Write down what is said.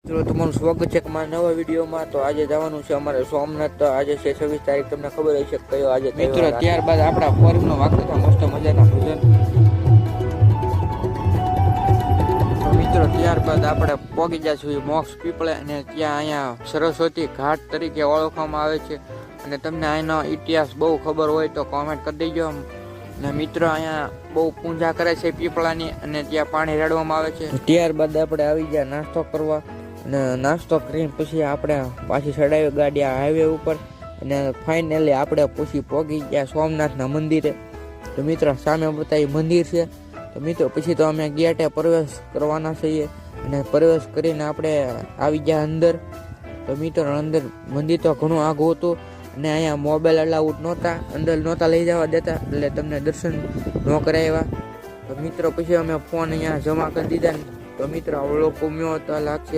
મિત્રો તમારું સ્વાગત છે અમારા નવા વિડીયોમાં. તો આજે જવાનું છે અમારે સોમનાથ. તો આજે છે 26 તારીખ. તમને ખબર હશે કયો આજે મિત્રો. ત્યારબાદ આપણા ફોરમનો વાક્ય છે મસ્ત મજાના ભોજન. તો મિત્રો ત્યારબાદ આપણે પહોંચી ગયા છીએ મોક્ષ પીપળે, અને ત્યાં અહીંયા સરસ્વતી ઘાટ તરીકે ઓળખવામાં આવે છે. અને તમને અહીંનો ઇતિહાસ બહુ ખબર હોય તો કોમેન્ટ કરી દેજો. અને મિત્રો અહીંયા બહુ પૂજા કરે છે પીપળાની, અને ત્યાં પાણી રેડવામાં આવે છે. ત્યારબાદ આપણે આવી ગયા નાસ્તો કરવા, અને નાસ્તો કરીને પછી આપણે પાછી ચડાવી ગાડી આ હાઈવે ઉપર, અને ફાઇનલી આપણે પછી પહોંચી ગયા સોમનાથના મંદિરે. તો મિત્રો સામે બતાવી મંદિર છે. તો મિત્રો પછી તો અમે ગેટે પ્રવેશ કરવાના છીએ, અને પ્રવેશ કરીને આપણે આવી ગયા અંદર. તો મિત્રો અંદર મંદિર તો ઘણું આઘું હતું, અને અહીંયા મોબાઈલ અલાઉડ નહોતા, અંદર નહોતા લઈ જવા દેતા, એટલે તમને દર્શન ન કરાવ્યા. તો મિત્રો પછી અમે ફોન અહીંયા જમા કરી દીધા. તો મિત્રો અવળો પૂમ્યો તો લાગશે